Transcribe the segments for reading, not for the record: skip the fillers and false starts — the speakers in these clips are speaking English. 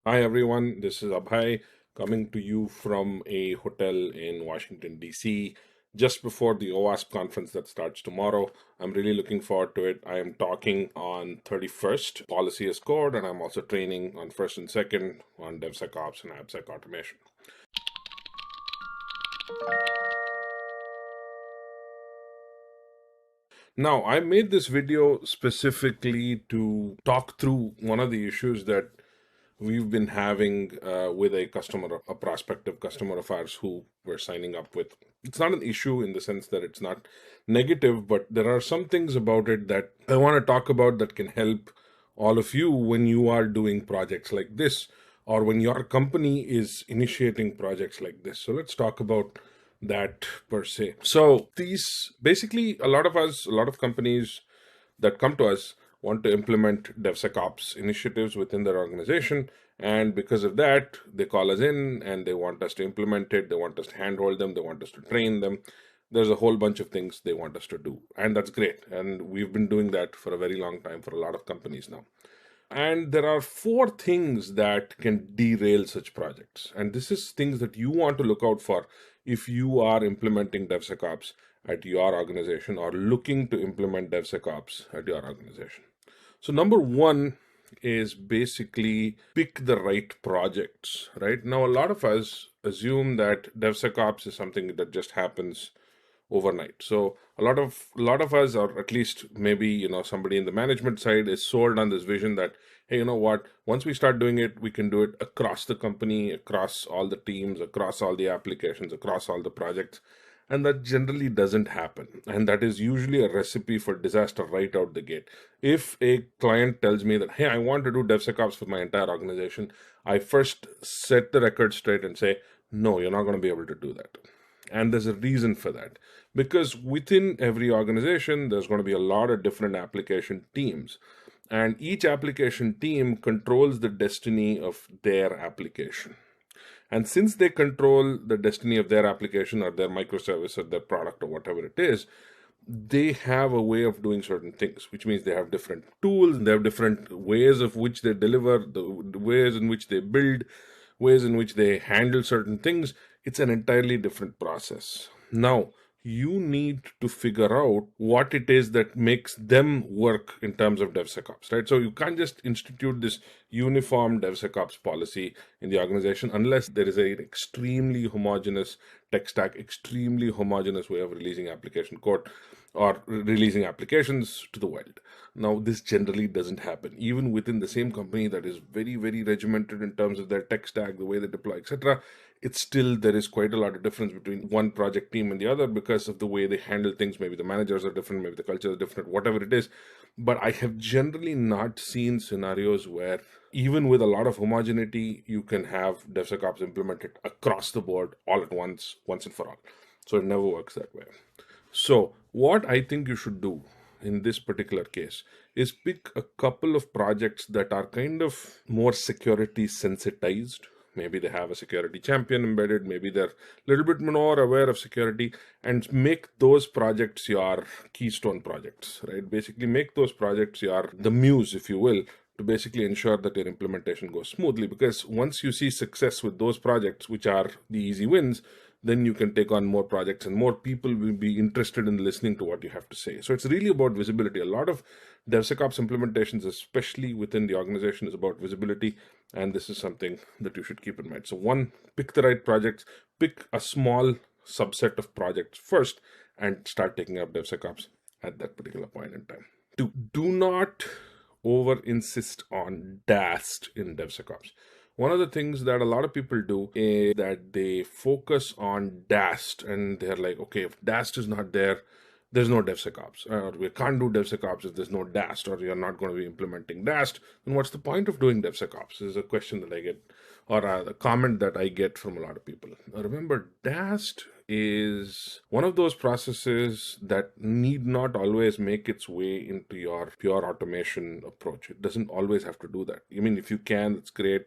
Hi everyone, this is Abhay coming to you from a hotel in Washington, D.C. just before the OWASP conference that starts tomorrow. I'm really looking forward to it. I am talking on 31st, Policy as Code, and I'm also training on 1st and 2nd on DevSecOps and AppSec automation. Now, I made this video specifically to talk through one of the issues that we've been having with a customer, a prospective customer of ours who we're signing up with. It's not an issue in the sense that it's not negative, but there are some things about it that I want to talk about that can help all of you when you are doing projects like this or when your company is initiating projects like this. So let's talk about that per se. So these basically, a lot of us, a lot of companies that come to us want to implement DevSecOps initiatives within their organization. And because of that, they call us in and they want us to implement it. They want us to handhold them. They want us to train them. There's a whole bunch of things they want us to do. And that's great. And we've been doing that for a very long time for a lot of companies now. And there are four things that can derail such projects. And this is things that you want to look out for if you are implementing DevSecOps at your organization or looking to implement DevSecOps at your organization. So number one is basically pick the right projects, right? Now, a lot of us assume that DevSecOps is something that just happens overnight. So a lot of us, or at least maybe somebody in the management side, is sold on this vision that, hey, you know what, once we start doing it, we can do it across the company, across all the teams, across all the applications, across all the projects. And that generally doesn't happen, and that is usually a recipe for disaster right out the gate. If a client tells me that, hey, I want to do DevSecOps for my entire organization, I first set the record straight and say, no, you're not going to be able to do that. And there's a reason for that, because within every organization there's going to be a lot of different application teams, and each application team controls the destiny of their application. And since they control the destiny of their application or their microservice or their product or whatever it is, they have a way of doing certain things, which means they have different tools, they have different ways of which they deliver, the ways in which they build, ways in which they handle certain things. It's an entirely different process. Now, you need to figure out what it is that makes them work in terms of DevSecOps, right? So you can't just institute this uniform DevSecOps policy in the organization unless there is an extremely homogeneous tech stack, extremely homogeneous way of releasing application code or releasing applications to the world. Now, this generally doesn't happen. Even within the same company that is very, very regimented in terms of their tech stack, the way they deploy, etc., it's still, there is quite a lot of difference between one project team and the other because of the way they handle things. Maybe the managers are different, maybe the culture is different, whatever it is. But I have generally not seen scenarios where, even with a lot of homogeneity, you can have DevSecOps implemented across the board all at once and for all. So it never works that way. So, what I think you should do in this particular case is pick a couple of projects that are kind of more security sensitized. Maybe they have a security champion embedded, maybe they're a little bit more aware of security, and make those projects your keystone projects, right? Basically, make those projects your the muse, if you will, to basically ensure that your implementation goes smoothly. Because once you see success with those projects, which are the easy wins, then you can take on more projects and more people will be interested in listening to what you have to say. So it's really about visibility. A lot of DevSecOps implementations, especially within the organization, is about visibility. And this is something that you should keep in mind. So one, pick the right projects, pick a small subset of projects first and start taking up DevSecOps at that particular point in time. Do not over insist on DAST in DevSecOps. One of the things that a lot of people do is that they focus on DAST and they're like, okay, if DAST is not there, there's no DevSecOps, or we can't do DevSecOps if there's no DAST, or you're not going to be implementing DAST. Then what's the point of doing DevSecOps? Is a question that I get, or a comment that I get from a lot of people. Now, remember, DAST is one of those processes that need not always make its way into your pure automation approach. It doesn't always have to do that. I mean, if you can, it's great.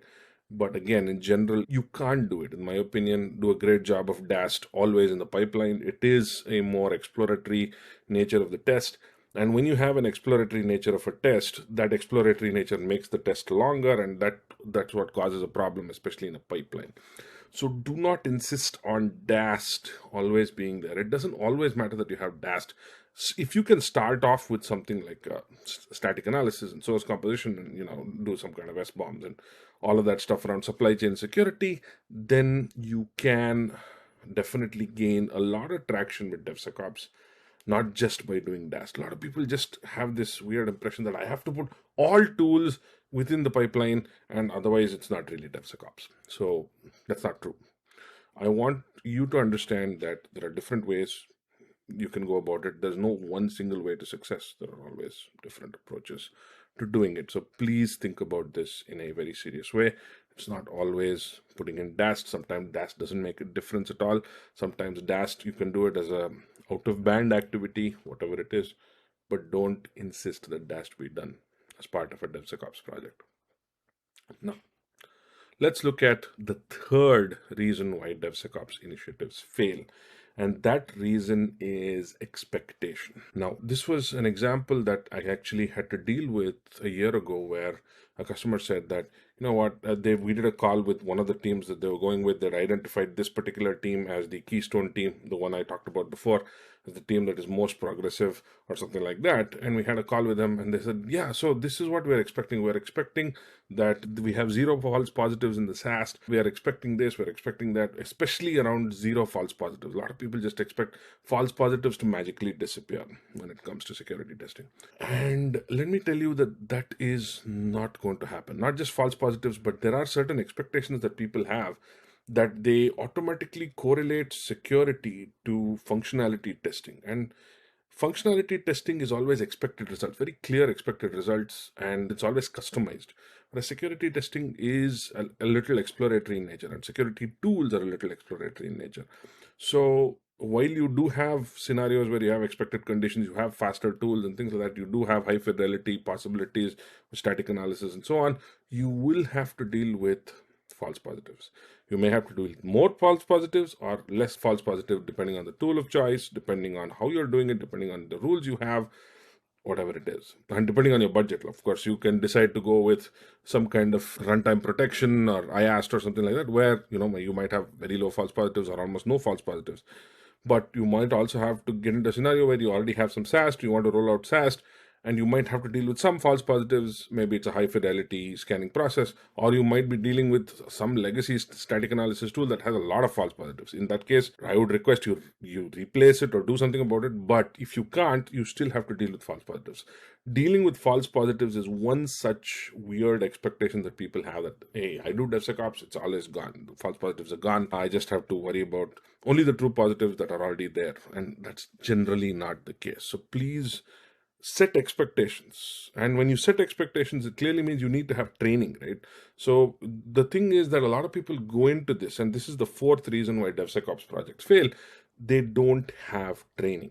But again, in general, you can't do it. In my opinion, do a great job of DAST always in the pipeline. It is a more exploratory nature of the test. And when you have an exploratory nature of a test, that exploratory nature makes the test longer, and that that's what causes a problem, especially in a pipeline. So do not insist on DAST always being there. It doesn't always matter that you have DAST. If you can start off with something like static analysis and source composition, and do some kind of SBOMs and all of that stuff around supply chain security, then you can definitely gain a lot of traction with DevSecOps, not just by doing DAST. A lot of people just have this weird impression that I have to put all tools within the pipeline, and otherwise it's not really DevSecOps. So that's not true. I want you to understand that there are different ways you can go about it. There's no one single way to success. There are always different approaches to doing it. So please think about this in a very serious way. It's not always putting in DAST. Sometimes DAST doesn't make a difference at all. Sometimes DAST, you can do it as a out of band activity, whatever it is, but don't insist that DAST be done as part of a DevSecOps project. Now, let's look at the third reason why DevSecOps initiatives fail. And that reason is expectation. Now, this was an example that I actually had to deal with a year ago, where a customer said that, you know what, we did a call with one of the teams that they were going with, that identified this particular team as the keystone team, the one I talked about before, as the team that is most progressive or something like that. And we had a call with them, and they said, yeah, so this is what we're expecting. We're expecting that we have 0 false positives in the SAST. We are expecting this, we're expecting that, especially around 0 false positives. A lot of people just expect false positives to magically disappear when it comes to security testing. And let me tell you that that is not going to happen. Not just false positives, but there are certain expectations that people have, that they automatically correlate security to functionality testing. And functionality testing is always expected results, very clear expected results, and it's always customized. Whereas security testing is a little exploratory in nature, and security tools are a little exploratory in nature. So while you do have scenarios where you have expected conditions, you have faster tools and things like that, you do have high fidelity possibilities, static analysis and so on, you will have to deal with false positives. You may have to do more false positives or less false positive, depending on the tool of choice, depending on how you're doing it, depending on the rules you have, whatever it is, and depending on your budget. Of course, you can decide to go with some kind of runtime protection or IAST or something like that, where you might have very low false positives or almost no false positives. But you might also have to get into a scenario where you already have some SAST, you want to roll out SAST, and you might have to deal with some false positives. Maybe it's a high fidelity scanning process, or you might be dealing with some legacy static analysis tool that has a lot of false positives. In that case, I would request you replace it or do something about it. But if you can't, you still have to deal with false positives. Dealing with false positives is one such weird expectation that people have, that, hey, I do DevSecOps, it's always gone. The false positives are gone. I just have to worry about only the true positives that are already there. And that's generally not the case. So please set expectations. And when you set expectations, it clearly means you need to have training, right? So the thing is that a lot of people go into this, and this is the fourth reason why DevSecOps projects fail. They don't have training,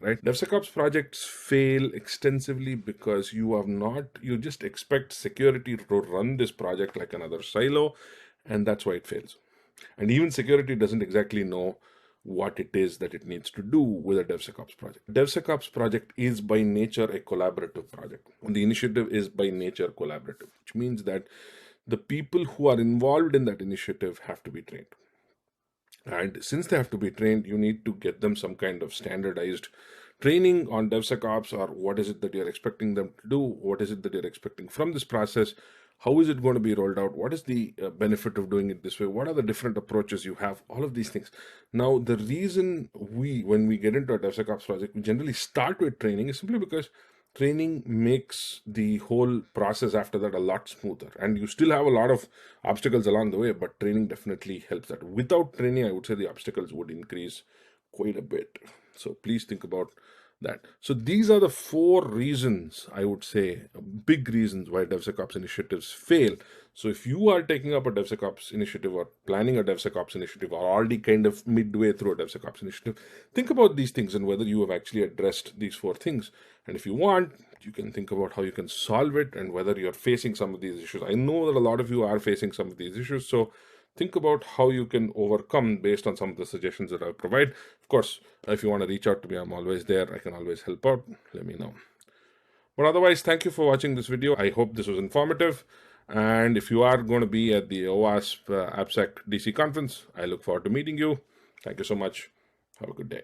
right? DevSecOps projects fail extensively because you just expect security to run this project like another silo, and that's why it fails. And even security doesn't exactly know what it is that it needs to do with a DevSecOps project. DevSecOps project is by nature a collaborative project. And the initiative is by nature collaborative, which means that the people who are involved in that initiative have to be trained. And since they have to be trained, you need to get them some kind of standardized training on DevSecOps, or what is it that you're expecting them to do? What is it that you're expecting from this process? How is it going to be rolled out? What is the benefit of doing it this way? What are the different approaches you have? All of these things. Now, the reason when we get into a DevSecOps project, we generally start with training is simply because training makes the whole process after that a lot smoother. And you still have a lot of obstacles along the way, but training definitely helps that. Without training, I would say the obstacles would increase quite a bit. So please think about that. So these are the 4 reasons, I would say, big reasons why DevSecOps initiatives fail. So if you are taking up a DevSecOps initiative or planning a DevSecOps initiative or already kind of midway through a DevSecOps initiative, think about these things and whether you have actually addressed these 4 things. And if you want, you can think about how you can solve it and whether you're facing some of these issues. I know that a lot of you are facing some of these issues, so think about how you can overcome based on some of the suggestions that I provide. Of course, if you want to reach out to me, I'm always there. I can always help out. Let me know. But otherwise, thank you for watching this video. I hope this was informative. And if you are going to be at the OWASP AppSec DC conference, I look forward to meeting you. Thank you so much. Have a good day.